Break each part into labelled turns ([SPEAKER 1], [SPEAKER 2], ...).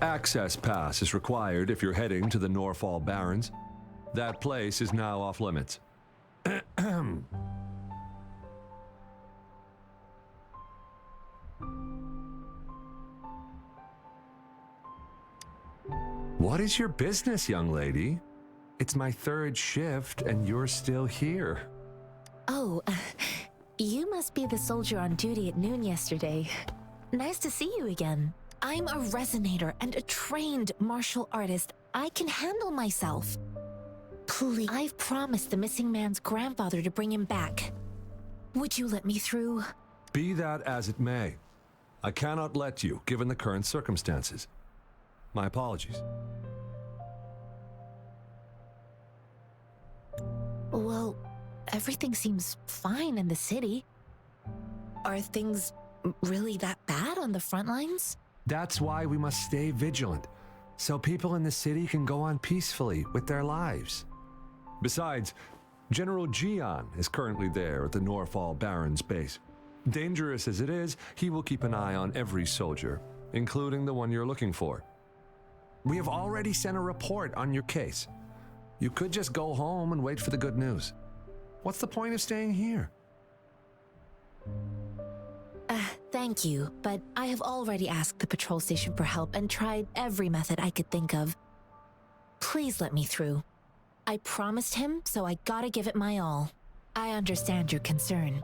[SPEAKER 1] Access pass is required if you're heading to the Norfall Barrens. That place is now off limits. What is your business, young lady? It's my third shift and you're still here.
[SPEAKER 2] Oh, you must be the soldier on duty at noon yesterday. Nice to see you again. I'm a resonator and a trained martial artist. I can handle myself. Please, I've promised the missing man's grandfather to bring him back. Would you let me through?
[SPEAKER 1] Be that as it may, I cannot let you, given the current circumstances. My apologies.
[SPEAKER 2] Well, everything seems fine in the city. Are things really that bad on the front lines?
[SPEAKER 1] That's why we must stay vigilant, so people in the city can go on peacefully with their lives. Besides, General Jian is currently there at the Norfall Barrens base. Dangerous as it is, he will keep an eye on every soldier, including the one you're looking for. We have already sent a report on your case. You could just go home and wait for the good news. What's the point of staying here?
[SPEAKER 2] Thank you, but I have already asked the patrol station for help and tried every method I could think of. Please let me through. I promised him, so I gotta give it my all. I understand your concern.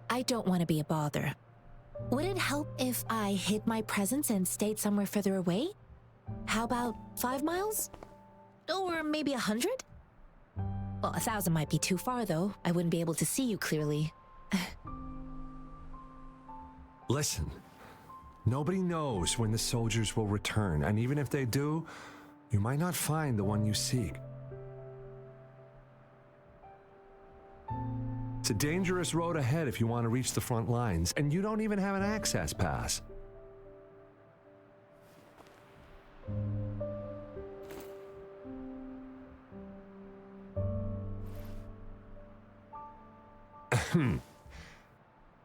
[SPEAKER 2] I don't want to be a bother. Would it help if I hid my presence and stayed somewhere further away? How about 5 miles? Or maybe 100? Well, 1,000 might be too far, though. I wouldn't be able to see you clearly.
[SPEAKER 1] Listen, nobody knows when the soldiers will return, and even if they do, you might not find the one you seek. It's a dangerous road ahead if you want to reach the front lines, and you don't even have an access pass.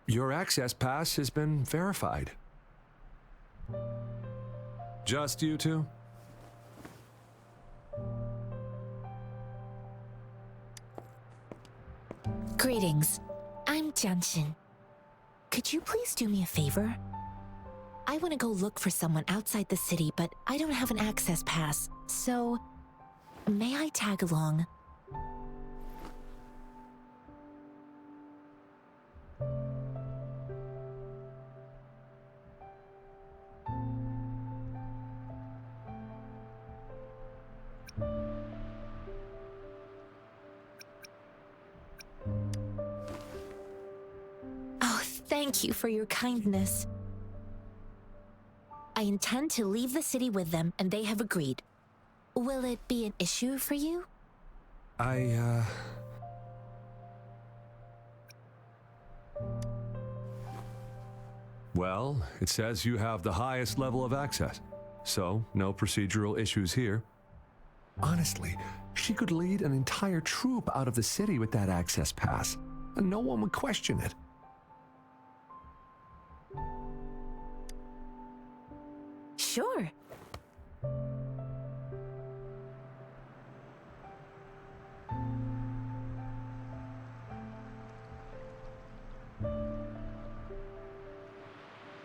[SPEAKER 1] Your access pass has been verified. Just you two?
[SPEAKER 2] Greetings. I'm Jianshin. Could you please do me a favor? I want to go look for someone outside the city, but I don't have an access pass, so may I tag along? Oh, thank you for your kindness. I intend to leave the city with them, and they have agreed. Will it be an issue for you?
[SPEAKER 1] Well, it says you have the highest level of access, so no procedural issues here. Honestly, she could lead an entire troop out of the city with that access pass, and no one would question it.
[SPEAKER 2] Sure.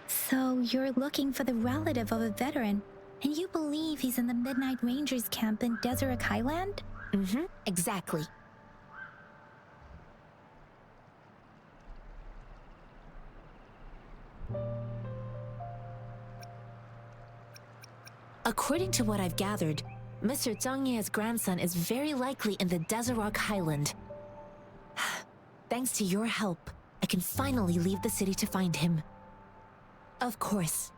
[SPEAKER 3] So you're looking for the relative of a veteran, and you believe he's in the Midnight Rangers camp in Deseret Highland?
[SPEAKER 2] Mm-hmm, exactly. According to what I've gathered, Mr. Zhang Ye's grandson is very likely in the Deseret Highland. Thanks to your help, I can finally leave the city to find him. Of course.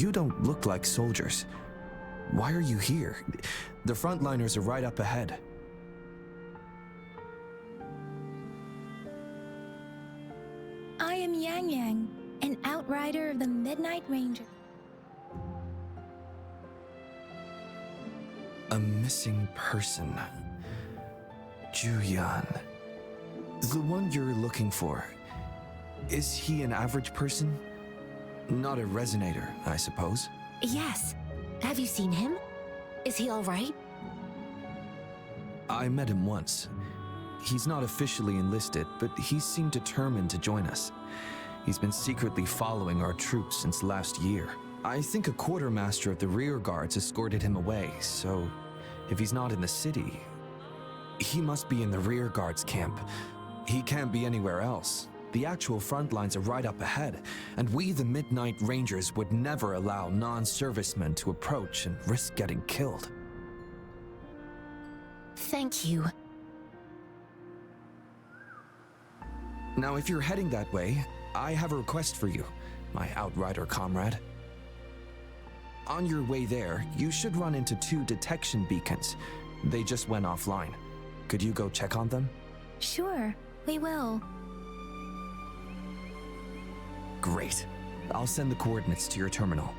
[SPEAKER 4] You don't look like soldiers. Why are you here? The frontliners are right up ahead.
[SPEAKER 3] I am Yang Yang, an outrider of the Midnight Ranger.
[SPEAKER 4] A missing person. Juyan. The one you're looking for. Is he an average person? Not a resonator, I suppose.
[SPEAKER 2] Yes. Have you seen him? Is he all right?
[SPEAKER 4] I met him once. He's not officially enlisted, but he seemed determined to join us. He's been secretly following our troops since last year. I think a quartermaster of the rear guards escorted him away, so if he's not in the city, he must be in the rear guards camp. He can't be anywhere else. The actual front lines are right up ahead, and we, the Midnight Rangers, would never allow non-servicemen to approach and risk getting killed.
[SPEAKER 2] Thank you.
[SPEAKER 4] Now, if you're heading that way, I have a request for you, my outrider comrade. On your way there, you should run into 2 detection beacons. They just went offline. Could you go check on them?
[SPEAKER 3] Sure, we will.
[SPEAKER 4] Great. I'll send the coordinates to your terminal.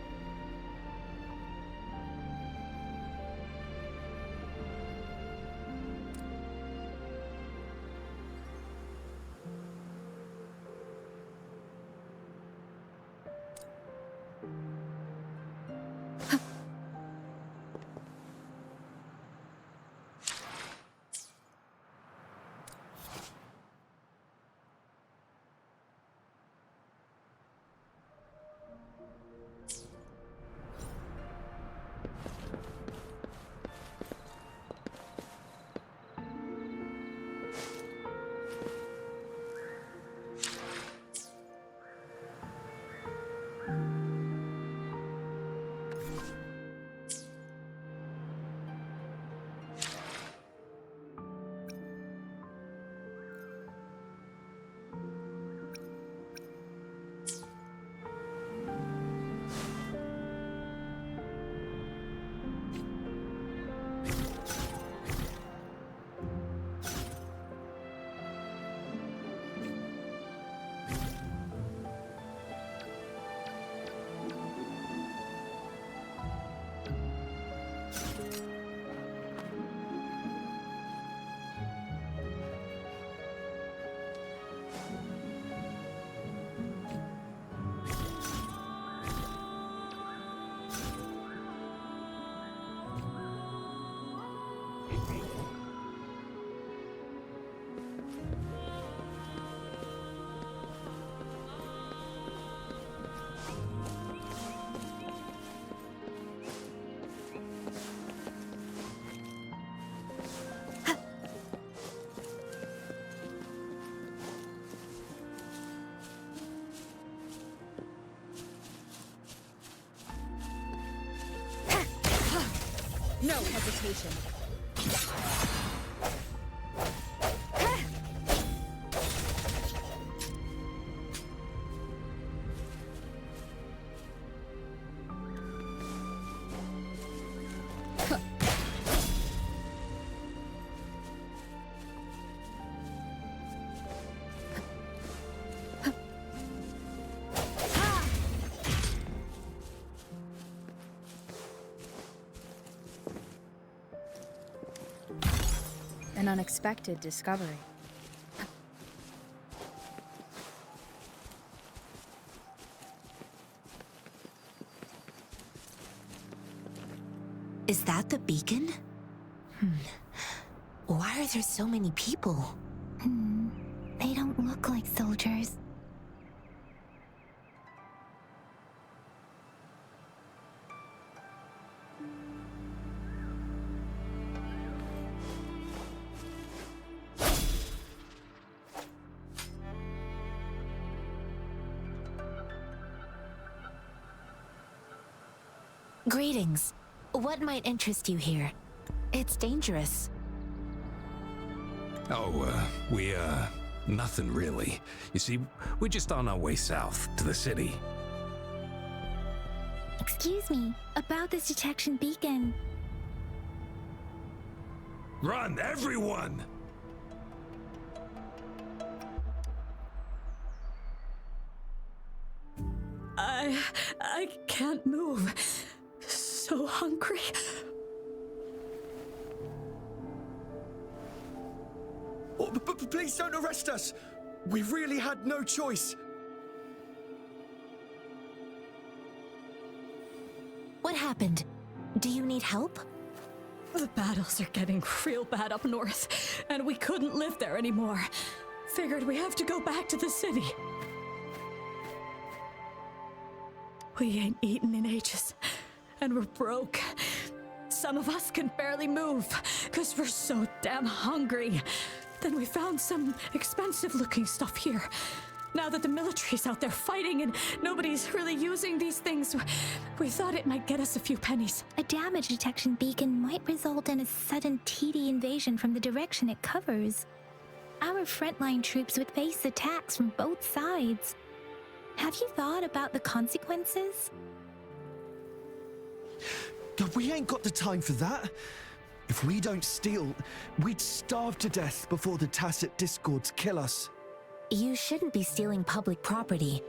[SPEAKER 5] No hesitation. An unexpected discovery.
[SPEAKER 2] Is that the beacon? Why are there so many people?
[SPEAKER 3] They don't look like soldiers.
[SPEAKER 2] Greetings. What might interest you here? It's dangerous.
[SPEAKER 6] Nothing really. You see, we're just on our way south to the city.
[SPEAKER 3] Excuse me, about this detection beacon.
[SPEAKER 6] Run, everyone!
[SPEAKER 7] I can't move. So hungry.
[SPEAKER 8] Oh, please don't arrest us! We really had no choice.
[SPEAKER 2] What happened? Do you need help?
[SPEAKER 7] The battles are getting real bad up north, and we couldn't live there anymore. Figured we have to go back to the city. We ain't eaten in ages, and we're broke. Some of us can barely move, because we're so damn hungry. Then we found some expensive-looking stuff here. Now that the military's out there fighting and nobody's really using these things, we thought it might get us a few pennies.
[SPEAKER 3] A damage detection beacon might result in a sudden TD invasion from the direction it covers. Our frontline troops would face attacks from both sides. Have you thought about the consequences?
[SPEAKER 8] We ain't got the time for that. If we don't steal, we'd starve to death before the tacit discords kill us.
[SPEAKER 2] You shouldn't be stealing public property.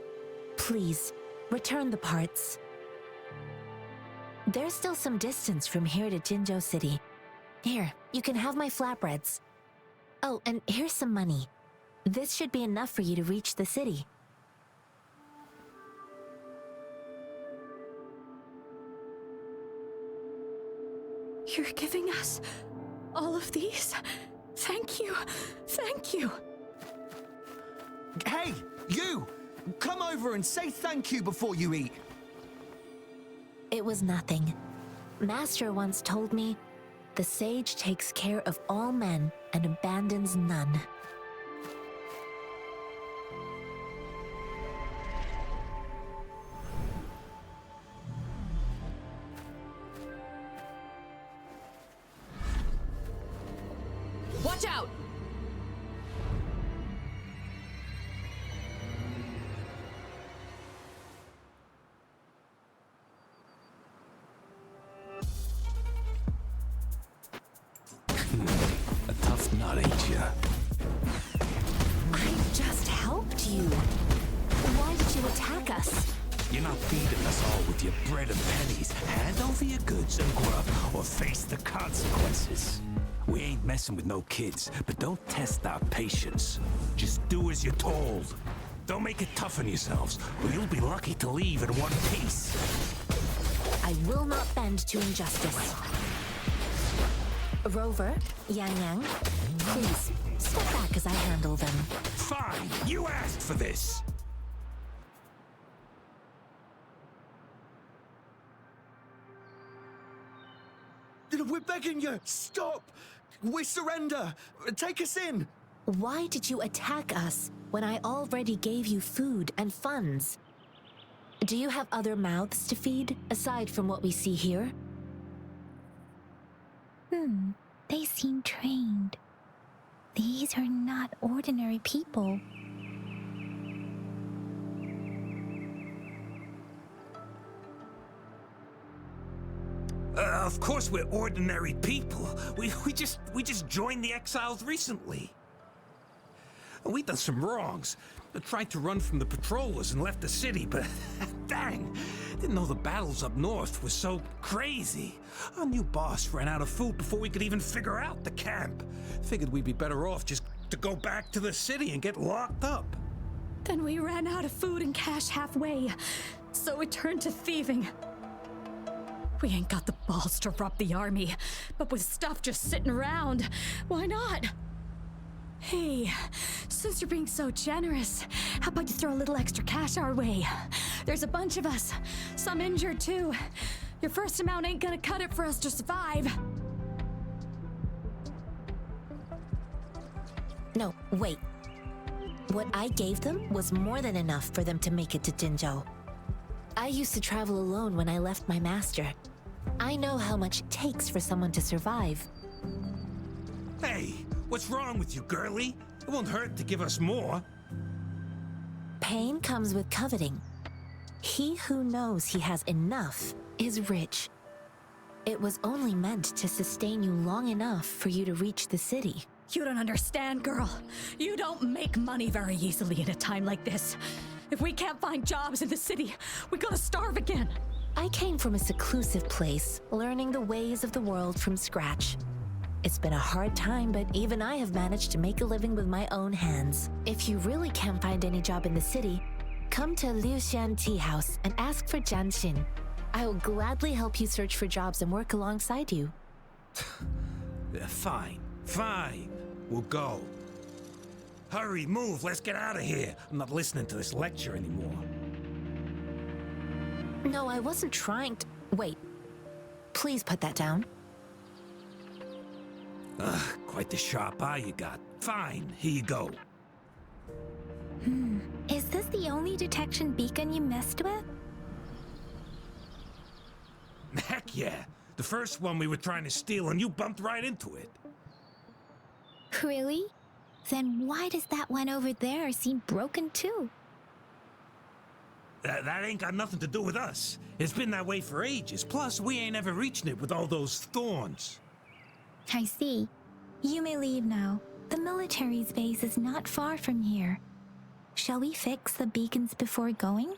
[SPEAKER 2] Please, return the parts. There's still some distance from here to Jinzhou City. Here, you can have my flatbreads. Oh, and here's some money. This should be enough for you to reach the city.
[SPEAKER 7] You're giving us all of these? Thank you. Thank you.
[SPEAKER 8] Hey, you! Come over and say thank you before you eat.
[SPEAKER 2] It was nothing. Master once told me, the sage takes care of all men and abandons none.
[SPEAKER 7] Watch out!
[SPEAKER 6] A tough nut, ain't ya?
[SPEAKER 2] I just helped you. Why did you attack us?
[SPEAKER 6] You're not feeding us all with your bread and pennies. Hand over your goods and grub, or face the consequences. We ain't messing with no kids, but don't test our patience. Just do as you're told. Don't make it tough on yourselves, or you'll be lucky to leave in one piece.
[SPEAKER 2] I will not bend to injustice. Rover, Yang Yang, please, step back as I handle them.
[SPEAKER 6] Fine, you asked for this.
[SPEAKER 8] We're begging you, stop! We surrender! Take us in!
[SPEAKER 2] Why did you attack us when I already gave you food and funds? Do you have other mouths to feed, aside from what we see here?
[SPEAKER 3] They seem trained. These are not ordinary people.
[SPEAKER 6] Of course we're ordinary people. We just joined the exiles recently. We done some wrongs. Tried to run from the patrollers and left the city, but dang, didn't know the battles up north were so crazy. Our new boss ran out of food before we could even figure out the camp. Figured we'd be better off just to go back to the city and get locked up.
[SPEAKER 7] Then we ran out of food and cash halfway, so we turned to thieving. We ain't got the balls to rob the army, but with stuff just sitting around, why not? Hey, since you're being so generous, how about you throw a little extra cash our way? There's a bunch of us, some injured too. Your first amount ain't gonna cut it for us to survive.
[SPEAKER 2] No, wait. What I gave them was more than enough for them to make it to Jinzhou. I used to travel alone when I left my master. I know how much it takes for someone to survive.
[SPEAKER 6] Hey, what's wrong with you, girlie? It won't hurt to give us more.
[SPEAKER 2] Pain comes with coveting. He who knows he has enough is rich. It was only meant to sustain you long enough for you to reach the city.
[SPEAKER 7] You don't understand, girl. You don't make money very easily in a time like this. If we can't find jobs in the city, we're gonna starve again.
[SPEAKER 2] I came from a seclusive place, learning the ways of the world from scratch. It's been a hard time, but even I have managed to make a living with my own hands. If you really can't find any job in the city, come to Liu Xian Tea House and ask for Jian Xin. I will gladly help you search for jobs and work alongside you.
[SPEAKER 6] Fine, fine. We'll go. Hurry, move, let's get out of here. I'm not listening to this lecture anymore.
[SPEAKER 2] No, I wasn't trying to... Wait. Please put that down.
[SPEAKER 6] Quite the sharp eye you got. Fine, here you go.
[SPEAKER 3] Is this the only detection beacon you messed with?
[SPEAKER 6] Heck yeah. The first one we were trying to steal and you bumped right into it.
[SPEAKER 3] Really? Then why does that one over there seem broken too?
[SPEAKER 6] That ain't got nothing to do with us. It's been that way for ages. Plus, we ain't ever reaching it with all those thorns.
[SPEAKER 3] I see. You may leave now. The military's base is not far from here. Shall we fix the beacons before going?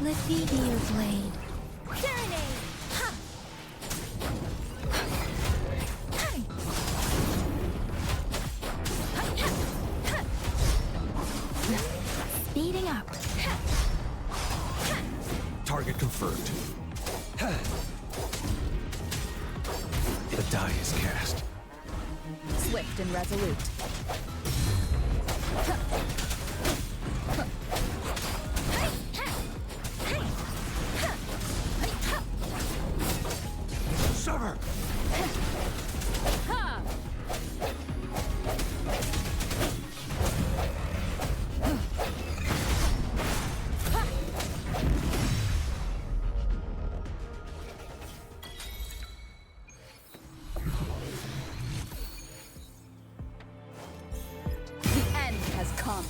[SPEAKER 3] Let me be your blade. Serenade! Ha! Hey! Speeding up.
[SPEAKER 1] Target confirmed. The die is cast.
[SPEAKER 5] Swift and resolute.
[SPEAKER 6] Server!
[SPEAKER 5] The end has come.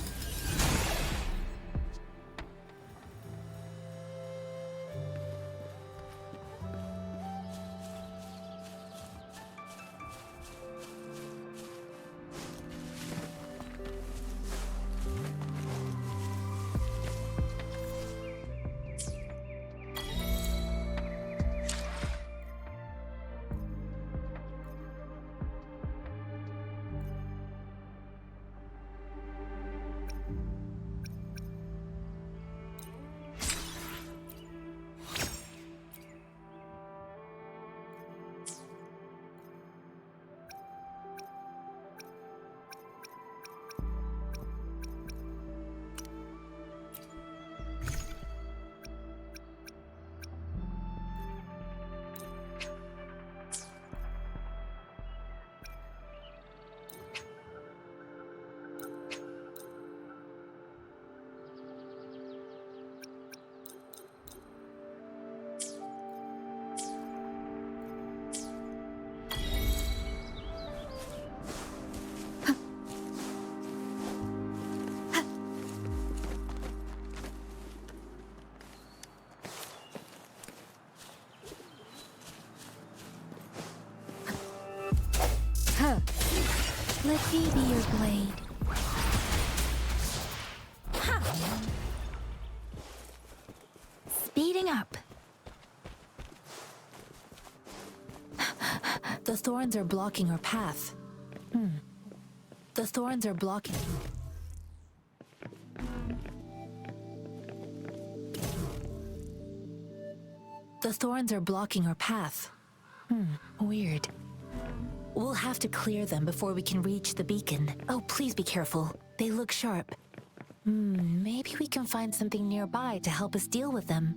[SPEAKER 3] Let me be your blade. Ha! Speeding up.
[SPEAKER 2] The thorns are blocking our path. The thorns are blocking. The thorns are blocking our path. Weird. We'll have to clear them before we can reach the beacon. Oh, please be careful. They look sharp. Maybe we can find something nearby to help us deal with them.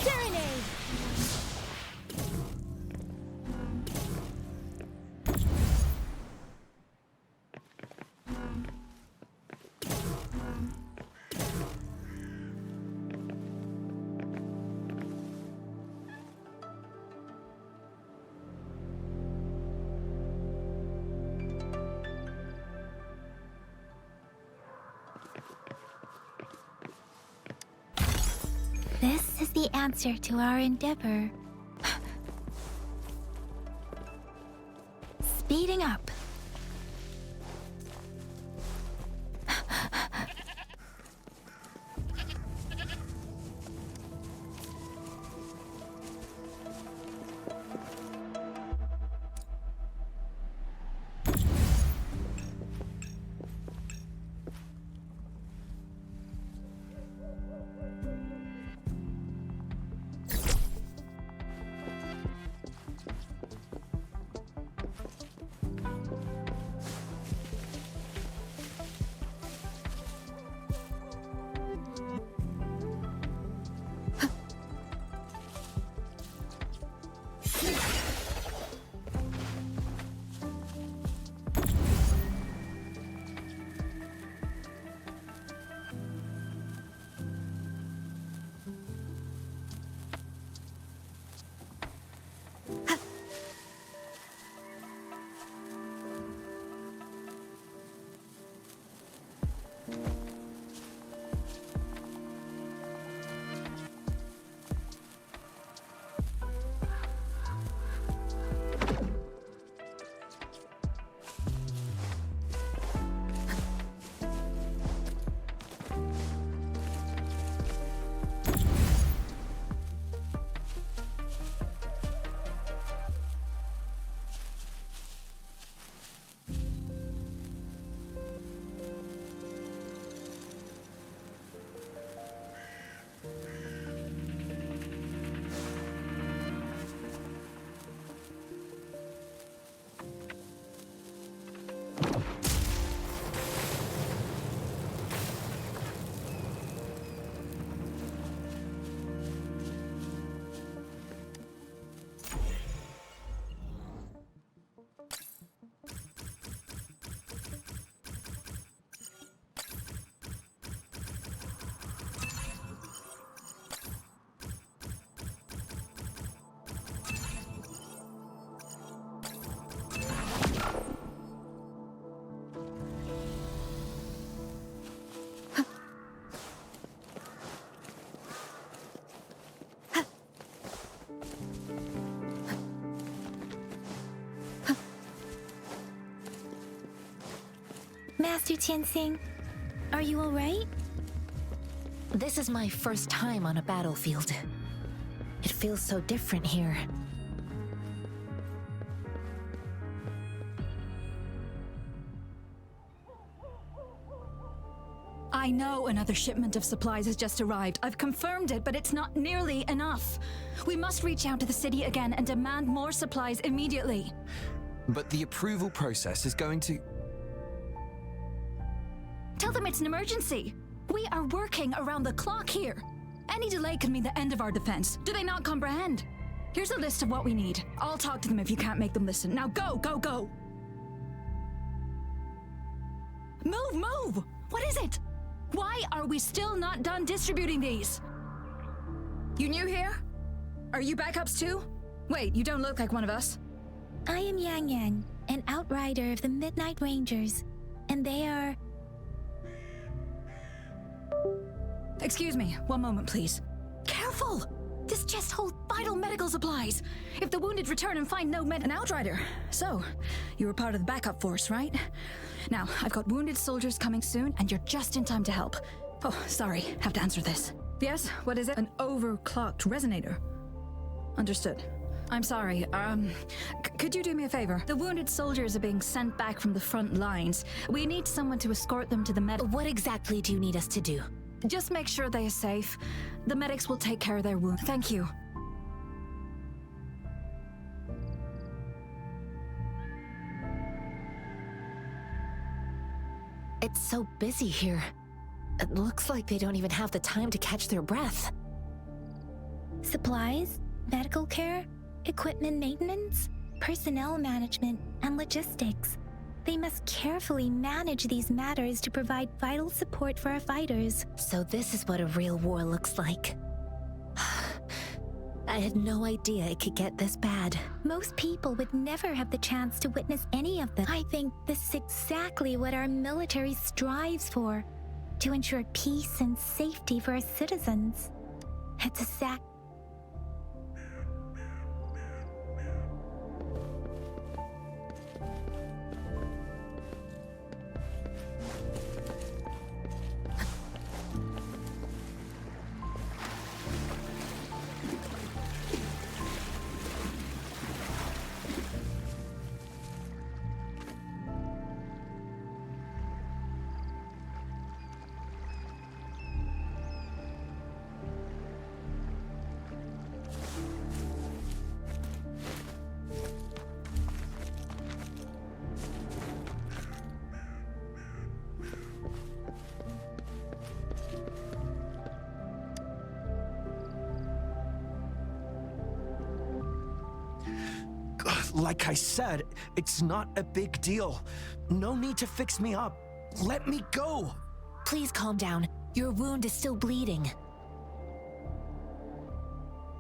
[SPEAKER 3] Serenade! This is the answer to our endeavor. Speeding up. Master Tianxing, are you alright?
[SPEAKER 2] This is my first time on a battlefield. It feels so different here.
[SPEAKER 7] I know another shipment of supplies has just arrived. I've confirmed it, but it's not nearly enough. We must reach out to the city again and demand more supplies immediately.
[SPEAKER 4] But the approval process is going to...
[SPEAKER 7] Tell them it's an emergency. We are working around the clock here. Any delay could mean the end of our defense. Do they not comprehend? Here's a list of what we need. I'll talk to them if you can't make them listen. Now go, go, go! Move, move! What is it? Why are we still not done distributing these? You new here? Are you backups too? Wait, you don't look like one of us.
[SPEAKER 3] I am Yang Yang, an outrider of the Midnight Rangers, and they are...
[SPEAKER 7] Excuse me, one moment, please. Careful! This chest holds vital medical supplies. If the wounded return and find no an outrider. So, you were part of the backup force, right? Now, I've got wounded soldiers coming soon, and you're just in time to help. Oh, sorry, have to answer this. Yes, what is it? An overclocked resonator. Understood. I'm sorry, could you do me a favor? The wounded soldiers are being sent back from the front lines. We need someone to escort them to the
[SPEAKER 2] What exactly do you need us to do?
[SPEAKER 7] Just make sure they are safe. The medics will take care of their wound. Thank you.
[SPEAKER 2] It's so busy here. It looks like they don't even have the time to catch their breath.
[SPEAKER 3] Supplies, medical care, equipment maintenance, personnel management, and logistics. They must carefully manage these matters to provide vital support for our fighters.
[SPEAKER 2] So this is what a real war looks like. I had no idea it could get this bad.
[SPEAKER 3] Most people would never have the chance to witness any of them. I think this is exactly what our military strives for, to ensure peace and safety for our citizens. It's exact.
[SPEAKER 8] Like I said, it's not a big deal. No need to fix me up. Let me go.
[SPEAKER 2] Please calm down. Your wound is still bleeding.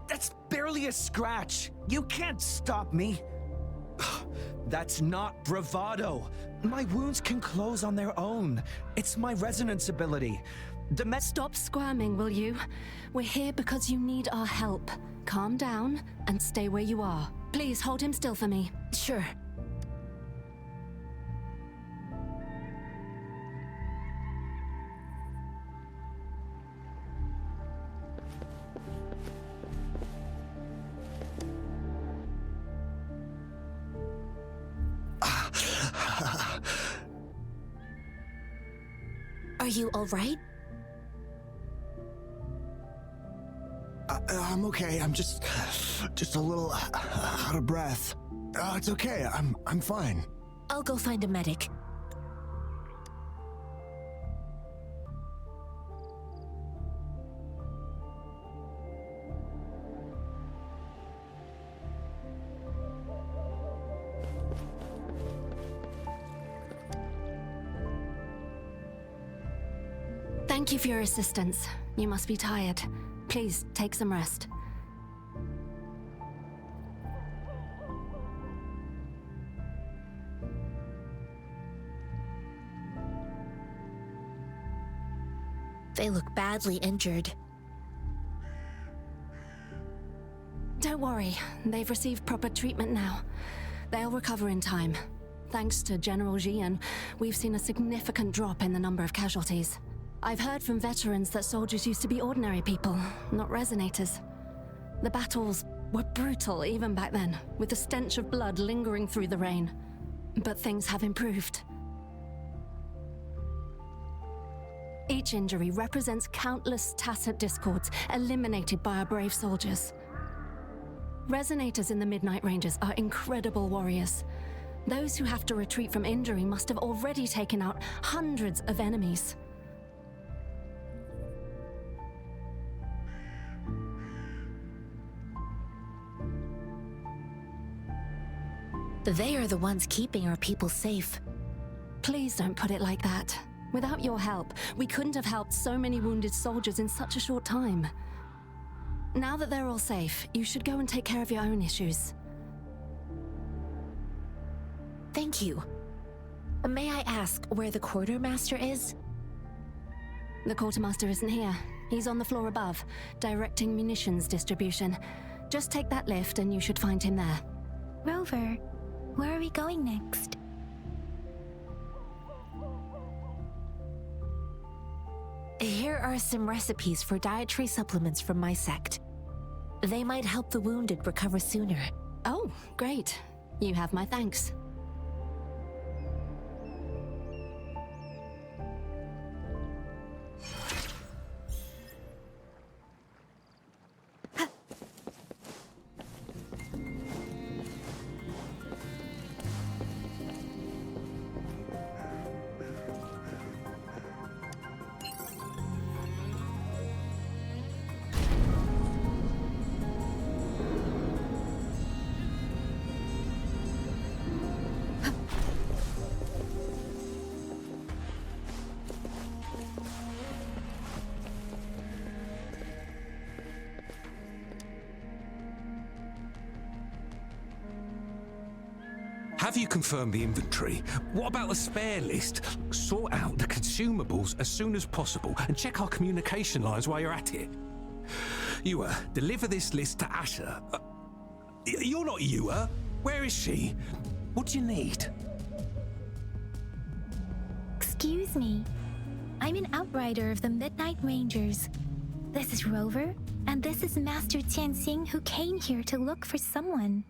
[SPEAKER 8] That's barely a scratch. You can't stop me. That's not bravado. My wounds can close on their own. It's my resonance ability.
[SPEAKER 9] Stop squirming, will you? We're here because you need our help. Calm down and stay where you are. Please hold him still for me.
[SPEAKER 2] Sure. Are you all right?
[SPEAKER 10] I'm okay. I'm just a little out of breath. It's okay. I'm fine.
[SPEAKER 2] I'll go find a medic.
[SPEAKER 9] Thank you for your assistance. You must be tired. Please, take some rest.
[SPEAKER 2] They look badly injured.
[SPEAKER 9] Don't worry, they've received proper treatment now. They'll recover in time. Thanks to General Jian, we've seen a significant drop in the number of casualties. I've heard from veterans that soldiers used to be ordinary people, not resonators. The battles were brutal even back then, with the stench of blood lingering through the rain. But things have improved. Each injury represents countless tacit discords eliminated by our brave soldiers. Resonators in the Midnight Rangers are incredible warriors. Those who have to retreat from injury must have already taken out hundreds of enemies.
[SPEAKER 2] They are the ones keeping our people safe.
[SPEAKER 9] Please don't put it like that. Without your help, we couldn't have helped so many wounded soldiers in such a short time. Now that they're all safe, you should go and take care of your own issues.
[SPEAKER 2] Thank you. May I ask where the quartermaster is?
[SPEAKER 9] The quartermaster isn't here. He's on the floor above, directing munitions distribution. Just take that lift and you should find him there.
[SPEAKER 3] Rover, where are we going next?
[SPEAKER 2] Here are some recipes for dietary supplements from my sect. They might help the wounded recover sooner.
[SPEAKER 9] Oh, great. You have my thanks.
[SPEAKER 6] Have you confirmed the inventory? What about the spare list? Sort out the consumables as soon as possible and check our communication lines while you're at it. Yuwa, deliver this list to Asher. You're not Yuwa. Where is she? What do you need?
[SPEAKER 3] Excuse me. I'm an outrider of the Midnight Rangers. This is Rover, and this is Master Tianxing, who came here to look for someone.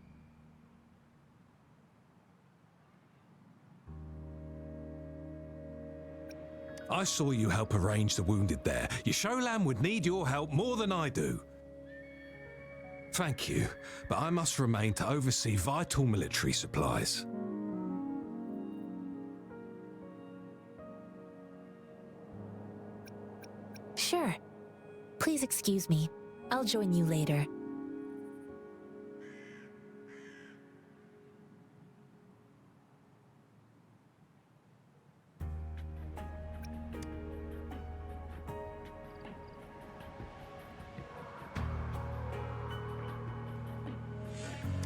[SPEAKER 6] I saw you help arrange the wounded there. Your Sholan would need your help more than I do. Thank you, but I must remain to oversee vital military supplies.
[SPEAKER 2] Sure. Please excuse me. I'll join you later.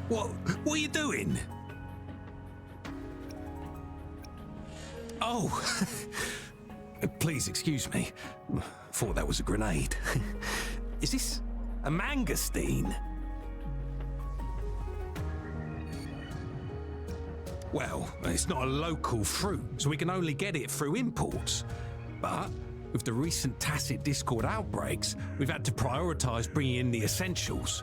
[SPEAKER 6] What are you doing? Oh, please excuse me. Thought that was a grenade. Is this a mangosteen? Well, it's not a local fruit, so we can only get it through imports. But with the recent tacit discord outbreaks, we've had to prioritize bringing in the essentials.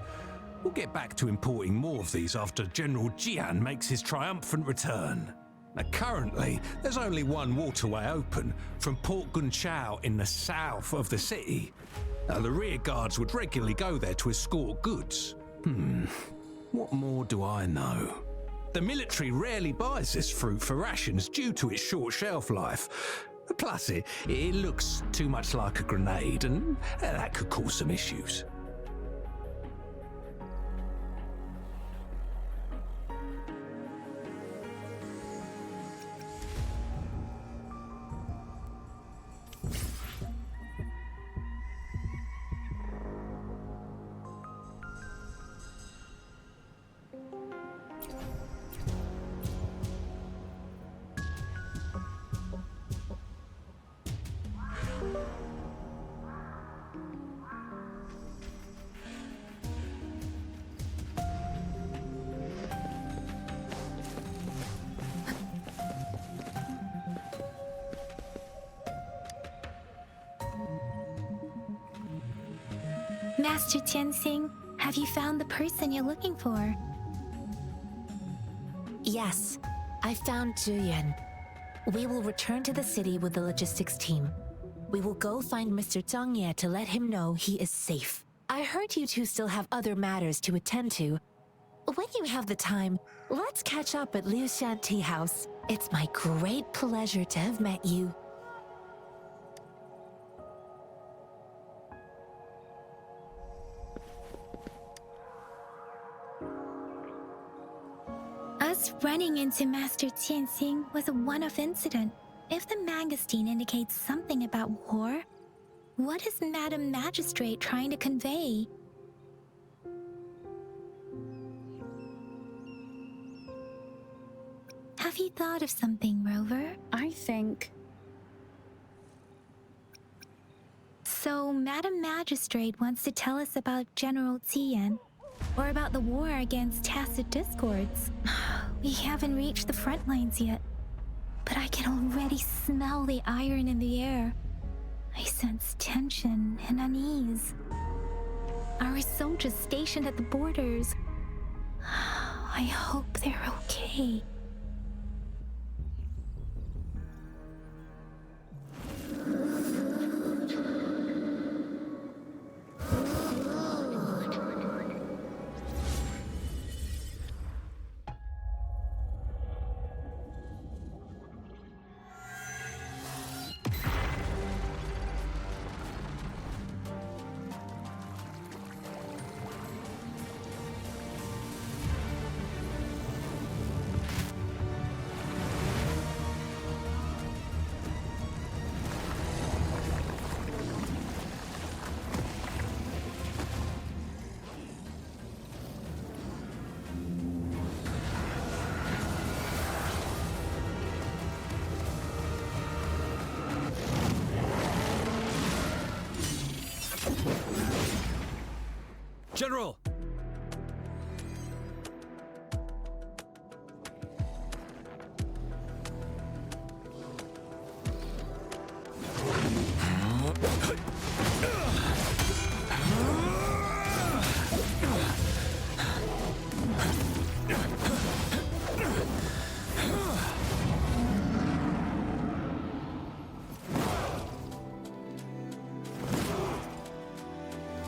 [SPEAKER 6] We'll get back to importing more of these after General Jian makes his triumphant return. Now, currently, there's only one waterway open from Port Gunchao in the south of the city. Now, the rear guards would regularly go there to escort goods. What more do I know? The military rarely buys this fruit for rations due to its short shelf life. Plus, it looks too much like a grenade, and that could cause some issues.
[SPEAKER 3] Master Tianxing, have you found the person you're looking for?
[SPEAKER 2] Yes, I found Zhiyuan. We will return to the city with the logistics team. We will go find Mr. Zhang Ye to let him know he is safe. I heard you two still have other matters to attend to. When you have the time, let's catch up at Liu Shan Tea House. It's my great pleasure to have met you.
[SPEAKER 3] Us running into Master Tianxing was a one-off incident. If the mangosteen indicates something about war, what is Madam Magistrate trying to convey? Have you thought of something, Rover?
[SPEAKER 7] I think...
[SPEAKER 3] So, Madam Magistrate wants to tell us about General Tian, or about the war against tacit discords. We haven't reached the front lines yet, but I can already smell the iron in the air. I sense tension and unease. Our soldiers stationed at the borders, I hope they're okay.
[SPEAKER 1] General!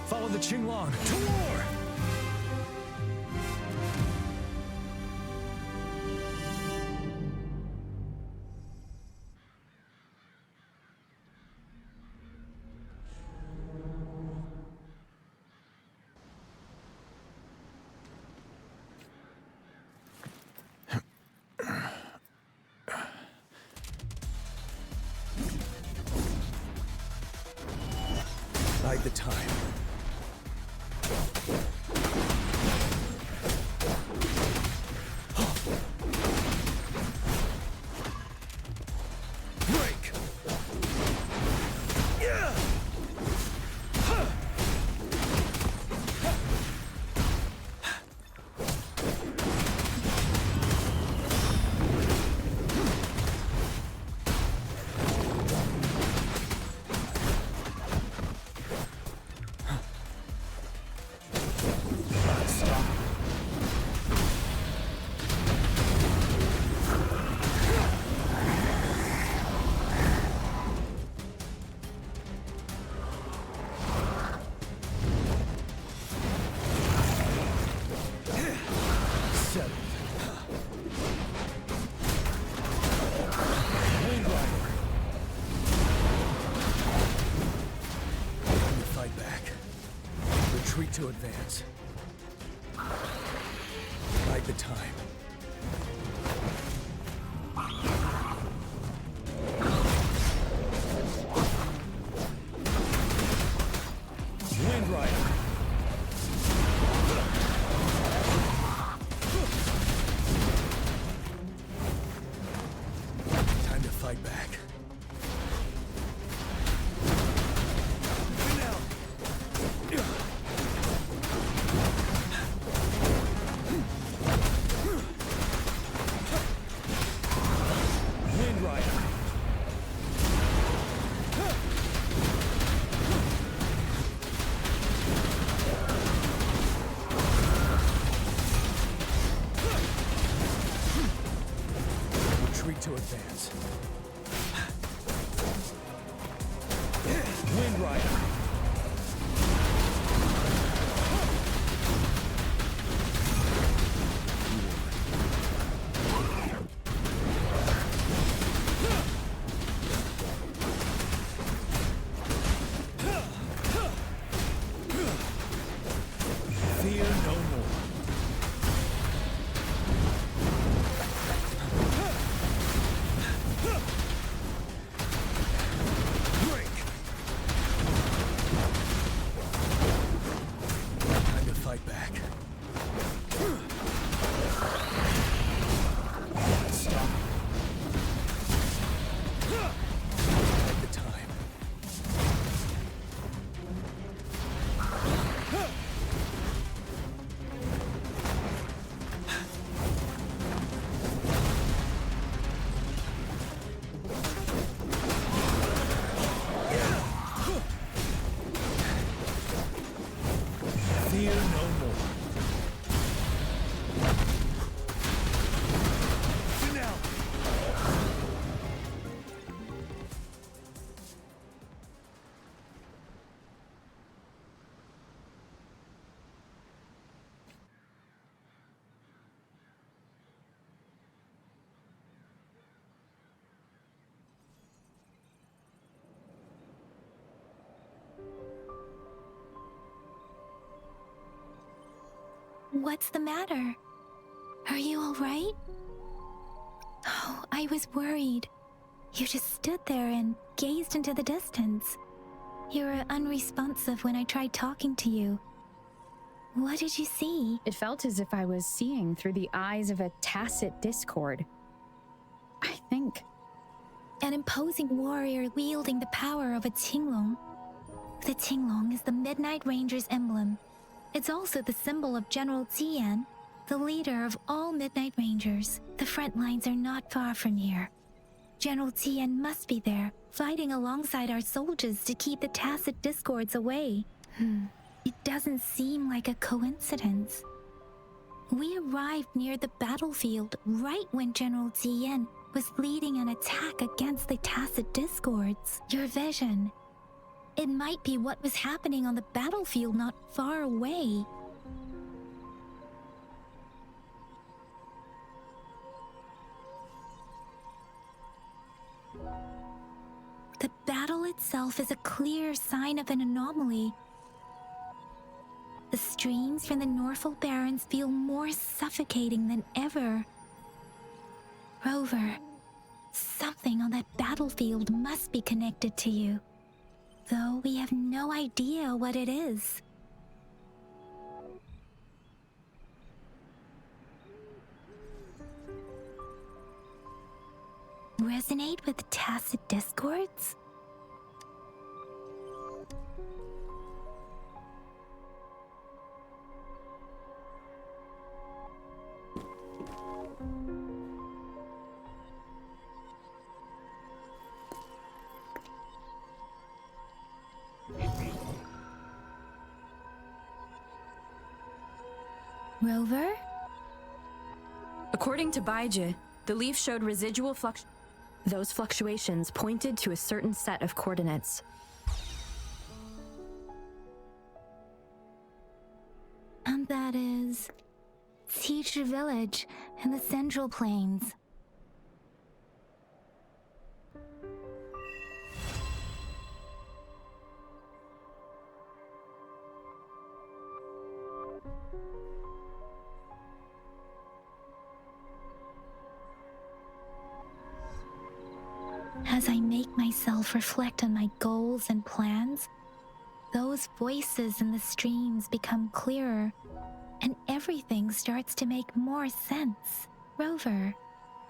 [SPEAKER 1] Follow the Qinglong to war!
[SPEAKER 8] Bide the time. Break! Yeah! Retreat to advance. Bide the time. Wind Rider. Time to fight back. To advance. Wind Rider. Fear no more. Break!
[SPEAKER 3] What's the matter? Are you all right? Oh, I was worried. You just stood there and gazed into the distance. You were unresponsive when I tried talking to you. What did you see?
[SPEAKER 11] It felt as if I was seeing through the eyes of a tacit discord. I think.
[SPEAKER 3] An imposing warrior wielding the power of a Huanglong. The Huanglong is the Midnight Ranger's emblem. It's also the symbol of General Tian, the leader of all Midnight Rangers. The front lines are not far from here. General Tian must be there, fighting alongside our soldiers to keep the tacit discords away. It doesn't seem like a coincidence. We arrived near the battlefield right when General Tian was leading an attack against the tacit discords. Your vision. It might be what was happening on the battlefield not far away. The battle itself is a clear sign of an anomaly. The streams from the Norfolk Barrens feel more suffocating than ever. Rover, something on that battlefield must be connected to you, though we have no idea what it is. Resonate with tacit discords? Rover?
[SPEAKER 12] According to Baiji, the leaf showed residual Those fluctuations pointed to a certain set of coordinates.
[SPEAKER 3] And that is Teacher Village in the Central Plains. As I make myself reflect on my goals and plans, those voices in the streams become clearer, and everything starts to make more sense. Rover,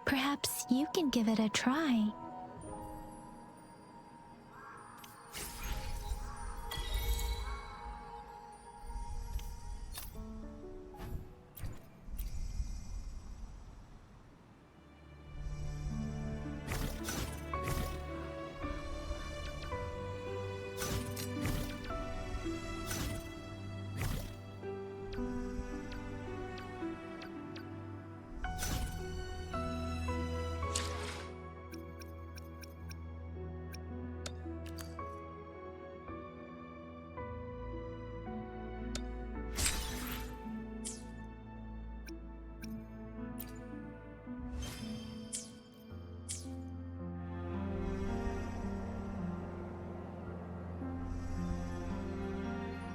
[SPEAKER 3] perhaps you can give it a try.